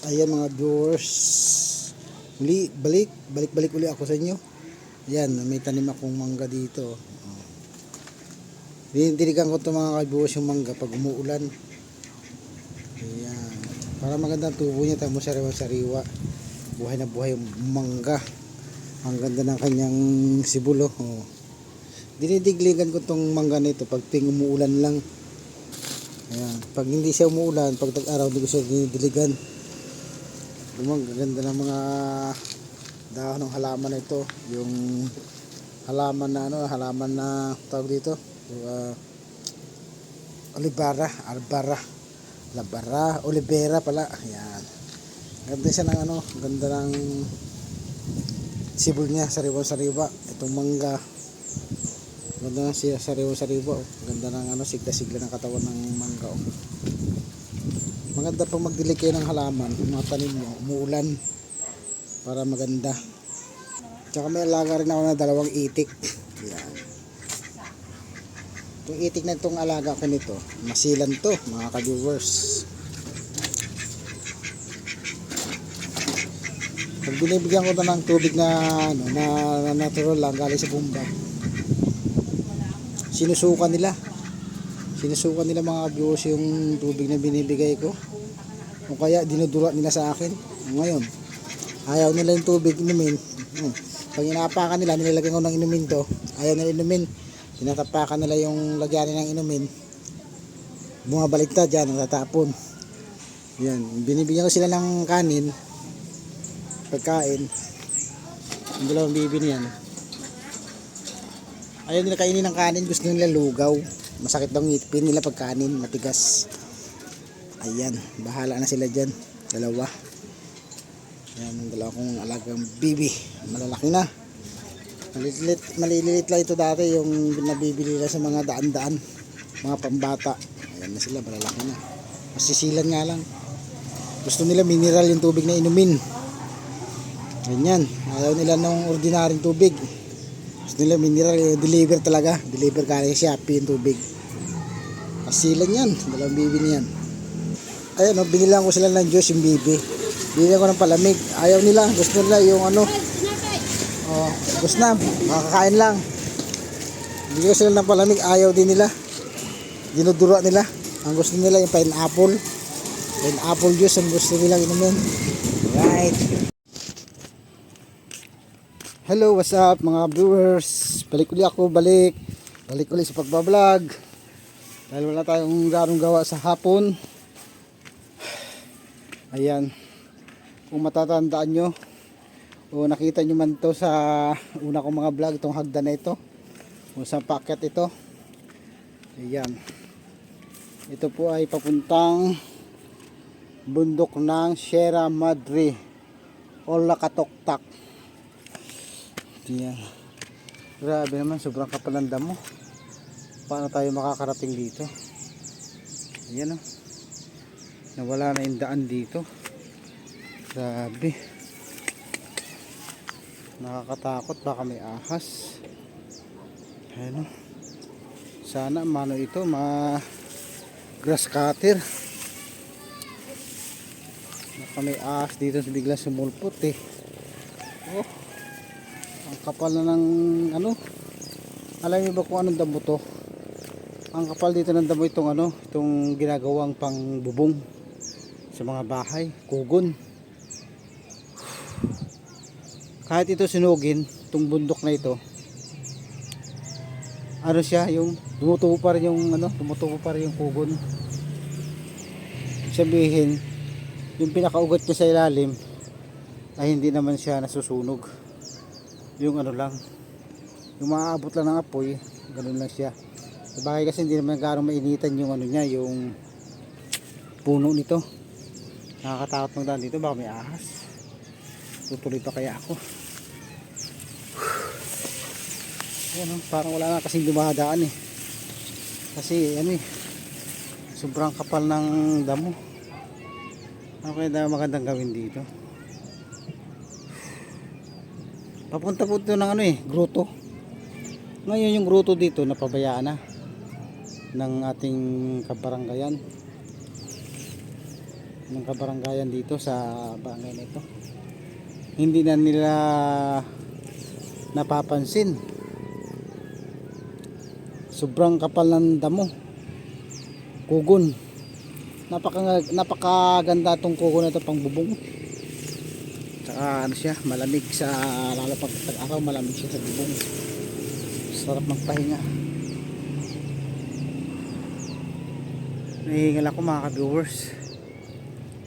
Ayan mga viewers, muli balik uli ako sa inyo. Ayan, may tanim akong mangga dito. Dinidiligan ko ito mga viewers, yung mangga pag umuulan. Ayan, para magandang tubo niya, tamo sariwa-sariwa. Buhay na buhay yung mangga. Ang ganda ng kanyang sibulo. Dinidigligan ko itong mangga nito pag ting umuulan lang. Ayan, pag hindi siya umuulan, pag tag-araw hindi ko siya dinidiligan. Ganda ng mga dahon ng halaman na ito, yung halaman na halaman na tawag dito, olivera pala. Ayan, ganda siya ng ganda ng sibol niya, sariwa-sariwa. Itong mangga, ganda na siya, sariwa-sariwa. Ganda ng sigla-sigla ng katawan ng mangga. Maganda pang magdilig kayo ng halaman, mga tanim nyo, umuulan, para maganda. Tsaka may alaga rin ako na 2 itik. Yan. Itong itik na itong alaga ko nito, masilan to mga ka-viewers. Pag binibigyan ko na ng tubig na natural lang galing sa bumba, sinusukan nila mga viewers yung tubig na binibigay ko, o kaya dinudura nila sa akin. Ngayon ayaw nila yung tubig inumin. Pag inapakan nila, nilalagyan ko ng inumin to, ayaw nila inumin. Tinatapakan nila yung lagyanin ng inumin, bumabalik na dyan, natatapon. Yan, binibigyan ko sila ng kanin, pagkain. Yung 2 bibi niyan, ayaw nila kainin ng kanin, gusto nila lugaw. Masakit daw ngipin nila pag kanin, matigas. Ayan, bahala na sila dyan, 2. Ayan, 2 kong alagang bibi, malalaki na. Maliliit lang ito dati, yung nabibili nila sa mga daan-daan, mga pambata. Ayan na sila, malalaki na. Masisilan nga lang, gusto nila mineral yung tubig na inumin. Ganyan, ayaw nila ng ordinaryong tubig, gusto nila mineral. Deliver talaga, deliver galing sa Shopee yung tubig. Asilan yan, 2 bibi niyan. Ayan, binilang ko sila ng juice yung bibi. Binilang ko ng palamig, ayaw nila, gusto nila yung gusto na, makakain lang. Binilang ko sila ng palamig, ayaw din nila, dinudura nila. Ang gusto nila yung pineapple juice ang gusto nila inumin. Right. Hello, what's up mga viewers? Balik uli sa pagbablog. Dahil wala tayong garong gawa sa hapon. Ayan, kung matatandaan nyo o nakita nyo man to sa una kong mga vlog, itong hagdan na ito, o sa packet ito. Ayan, ito po ay papuntang bundok ng Sierra Madre o Lakatoktak. Ayan, grabe naman, sobrang kapal ng damo. Paano tayo makakarating dito? Ayan, nawala na yung daan dito. Grabe, nakakatakot, baka may ahas. Ayan, sana mano ito, grass cutter. Baka may ahas dito, bigla sumulpot Oh, ang kapal na ng alam niyo ba kung anong damo to? Ang kapal dito ng damo itong ginagawang pang bubong sa mga bahay, kugon. Kahit ito sinugin, itong bundok na ito, siya, yung tumutubo pa rin yung kugon. Sabihin, yung pinakaugat niya sa ilalim ay hindi naman siya nasusunog. Yung lang, yung maaabot lang ng apoy, ganun lang siya. Sabagay kasi hindi naman gano'ng mainitan yung niya, yung puno nito. Nakakatakot magdaan dito, baka may ahas. Tutuloy pa kaya ako. Ayan, parang wala na kasing dumadaan kasi sobrang kapal ng damo. Ano kaya magandang gawin dito? Papunta po ito ng gruto. Ngayon yung gruto dito napabayaan na ng ating kabaranggayan. ng kabaranggayan dito sa barangay na ito. Hindi na nila napapansin. Sobrang kapal ng damo. Kugon. Napakaganda tong kugon na ito, pang bubong. Tsaka ano siya, malamig sa, lalo pag tag-araw, malamig siya sa bubong. Sarap magpahinga. Nahihingal ako mga ka-viewers.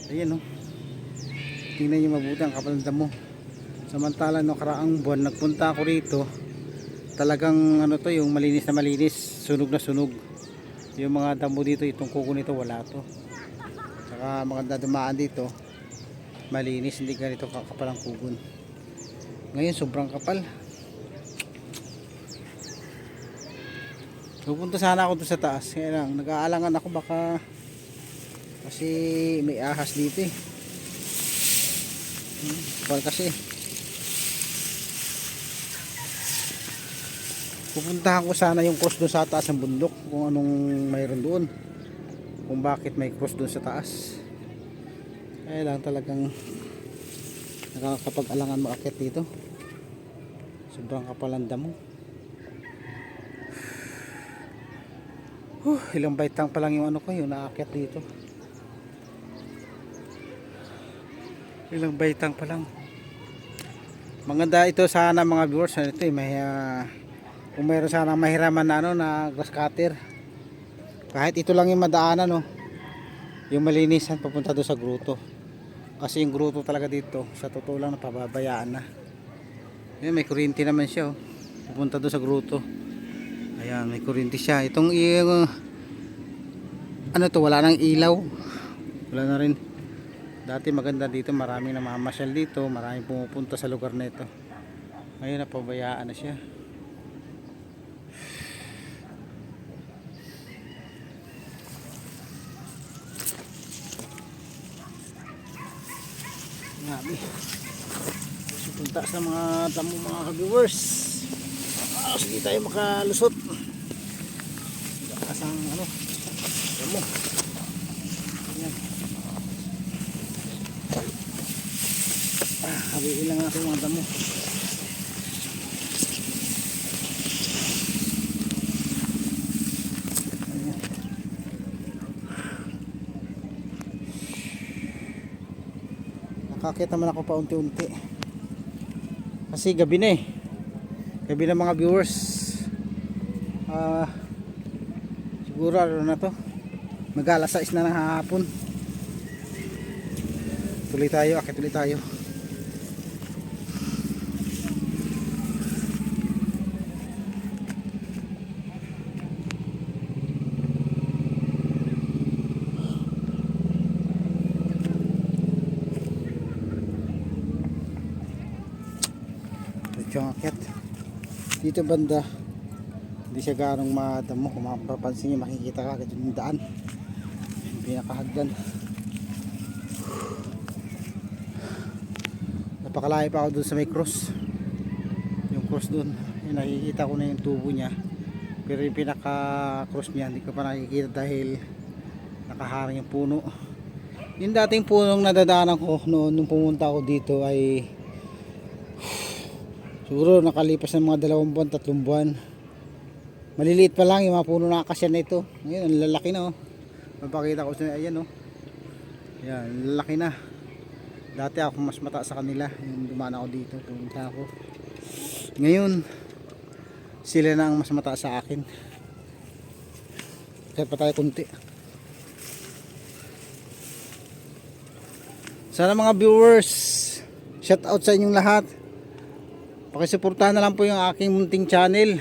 Ayan o. Tingnan nyo mabuti ang kapal ng damo. Samantala no, karaang buwan nagpunta ako rito, talagang ano to, yung malinis na malinis, sunog na sunog. Yung mga damo dito, itong kuko nito wala to. Saka maganda dumaan dito, malinis, hindi ganito kakapal ang kugon. Ngayon sobrang kapal. Pupunta sana ako doon sa taas, kaya lang nag-aalangan ako baka kasi may ahas dito eh. Kapal kasi. Pupuntahan ko sana yung cross doon sa taas ng bundok, kung anong mayroon doon, kung bakit may cross doon sa taas. Kaya lang talagang nakakapag-alangan maakyat dito. Sobrang kapal ang damo. Ilang baitang pa lang yung ano ko, yung naakyat dito. Ilang baitang pa lang. Maganda ito sana mga viewers. Ito may kung mayroon sana mahiraman na ano, na grass cutter. Kahit ito lang yung madaanan no. Yung malinisan papunta doon sa gruto. Kasi yung gruto talaga dito, sa totoo lang napababayaan na. Ayan, may kuryente naman siya oh. Pupunta doon sa gruto. Ayan, may kuryente siya. Itong ano to, wala nang ilaw. Wala na rin. Dati maganda dito, maraming namamasyal dito, maraming pumupunta sa lugar na ito. Ngayon napabayaan na siya. Grabe. Punta sa mga damo mga ka-viewers. Sige tayo makalusot. Lakas ang ano, damo. Ayan. Hawiin lang natin mga damo. Ayan. Nakakita naman ako pa unti-unti. Kasi gabi na eh. Gabi na mga viewers. Siguro ano na to, mag-alas 6 na ng hapon. Tuloy tayo, akit tuloy tayo. Ito yung akit. Dito banda hindi siya ganong madamo. Kung mapapansin nyo, makikita ka agad yung daan, yung pinakahagdan. Napakalayo pa ako dun sa may cross, yung cross dun, yung nakikita ko na yung tubo niya, pero yung pinaka cross niya hindi ko pa nakikita dahil nakaharang yung puno. Yung dating punong nadadaanan ko noon nung pumunta ako dito ay siguro nakalipas ng mga 2 buwan, 3 buwan. Maliliit pa lang yung mga puno na akasya na ito. Ngayon, ang lalaki na oh. Papakita ko sa ayan oh. Yan, lalaki na. Dati ako mas mataas sa kanila. Yung dumaan ako dito, pumunta ako. Ngayon, sila na ang mas mataas sa akin. Kaya pa tayo kunti. Sana mga viewers, shout out sa inyong lahat. Pakisuportahan na lang po yung aking munting channel.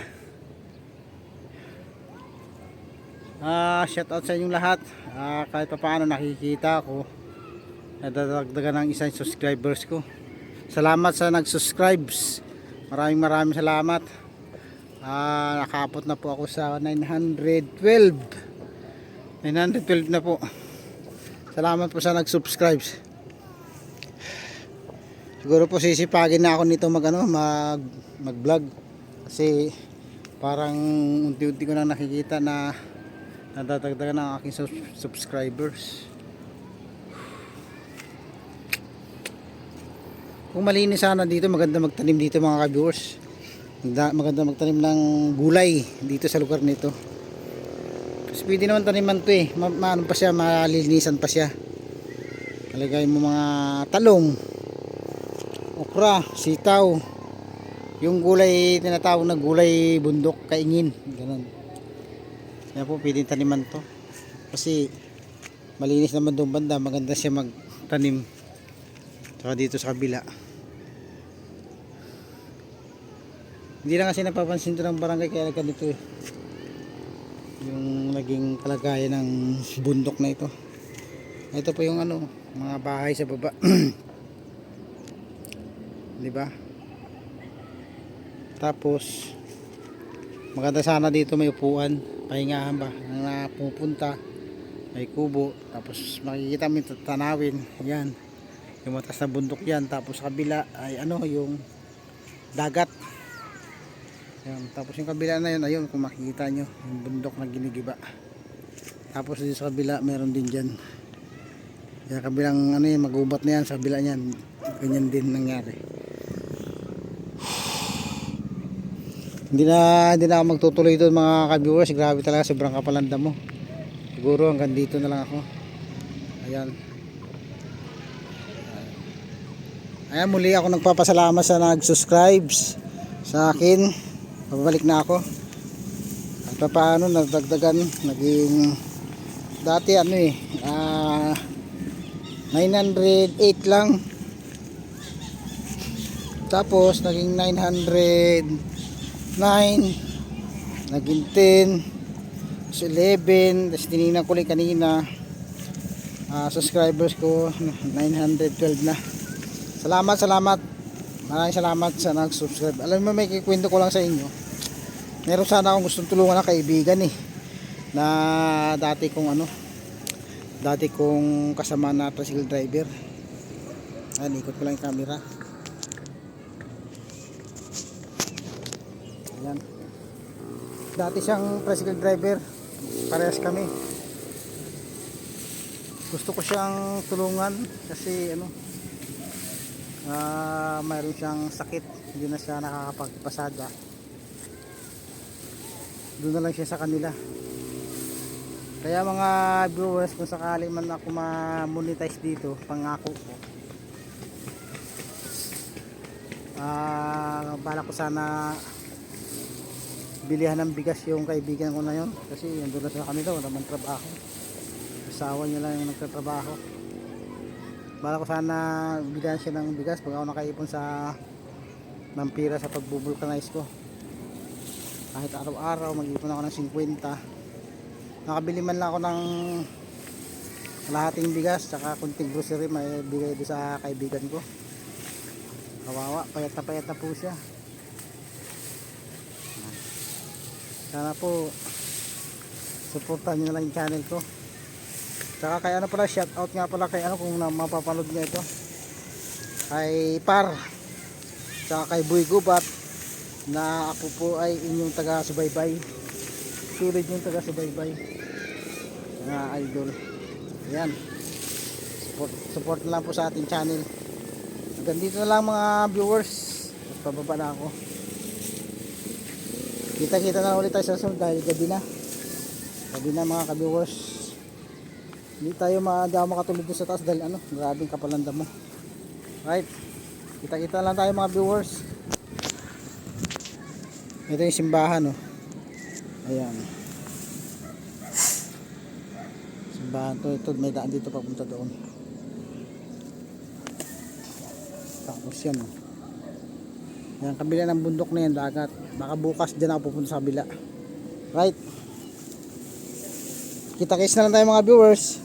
Shout out sa inyong lahat. Kahit pa paano nakikita ko, nadadagdagan ng isang subscribers ko. Salamat sa nag-subscribes. Maraming salamat. Nakaabot na po ako sa 912 na po. Salamat po sa nag-subscribes. Siguro po sisipagin na ako nito mag-vlog kasi parang unti-unti ko na nakikita na nadadagdagan ng aking subscribers. Kung malinis sana dito, maganda magtanim dito mga ka-viewers. Maganda magtanim ng gulay dito sa lugar nito. Kasi pwede naman taniman to eh. Maano pa siya, malilinisan pa siya. Talagay mo mga talong, okra, sitaw. Yung gulay tinatawag na gulay bundok, kaingin. Ganun. Kaya po pwede taniman to. Kasi malinis naman doon banda, maganda siya magtanim. Saka dito sa kabila. Hindi lang kasi napapansin to ng barangay kaya ganito eh. Yung naging kalagayan ng bundok na ito. Ito po yung ano, mga bahay sa baba. 'Di ba? Tapos maganda sana dito may upuan, pahingahan ba na pupunta. May kubo, tapos makikita mo yung tanawin. Yan. Yung matas na bundok yan. Tapos sa kabila ay ano, yung dagat. Yan. Tapos yung kabila na yun, ayun kung makikita nyo, yung bundok na ginigiba. Tapos dito sa kabila, meron din dyan. Yung kabilang ano yun, magubat na yan, sa kabila nyan. Ganyan din nangyari. Hindi na ako magtutuloy doon mga ka-viewers. Grabe talaga, sobrang kapalanda mo. Siguro hanggang dito na lang ako. Ayan. Ayan, muli ako nagpapasalamat sa nag-subscribe sa akin. Pabalik na ako. At paano nagdagdagan, naging dati ano eh 908 lang. Tapos naging 909, naging 10, 11, tapos tinignan ko ulit kanina, subscribers ko 912 na. Salamat, maraming salamat sa nag-subscribe. Alam mo, may kikwento ko lang sa inyo. Meron sana akong gustong tulungan ng kaibigan eh, na dati kong kasama na tricycle driver. Ayan, ikot ko lang yung camera. Ayan, dati siyang tricycle driver, parehas kami. Gusto ko siyang tulungan kasi mayroon siyang sakit, hindi na siya nakakapagpasada. Doon na lang siya sa kanila. Kaya mga viewers, kung sakali man ako ma-monetize dito, pangako ko, bala ko sana bilihan ng bigas yung kaibigan ko na yun, kasi doon na sa kanila, wala man trabaho, asawa niya lang yung nagtatrabaho. Bala ko sana bilihan siya ng bigas pag ako nakaipon ng pira sa pagbubulkanize ko. Kahit araw-araw mag-ipon ako ng 50. Nakabili man lang ako ng kalahating bigas tsaka kunting grocery, may bigay doon sa kaibigan ko. Kawawa, payat na po siya. Sana po supportan nyo na lang yung channel ko. Tsaka kay pala, shout out nga pala kay kung mapapanood nyo ito, kay Par tsaka kay Boy Gubat, na ako po ay inyong taga-subaybay. Sulit yung taga-subaybay, mga idol. Ayan, support na lang po sa ating channel. Hanggang dito na lang mga viewers, at pababa na ako. Kita na ulit tayo sa sunod dahil gabi na mga ka-viewers. Hindi ako makatulog sa taas dahil grabing kapalanda mo. Right, kita lang tayo mga viewers. Ito yung simbahan ayan, simbahan to. Ito may daan dito papunta doon. Tapos yan yan kabila ng bundok na yan, dagat. Baka bukas dyan ako pupunta sa kabila. Right, kita-kits na lang tayo mga viewers.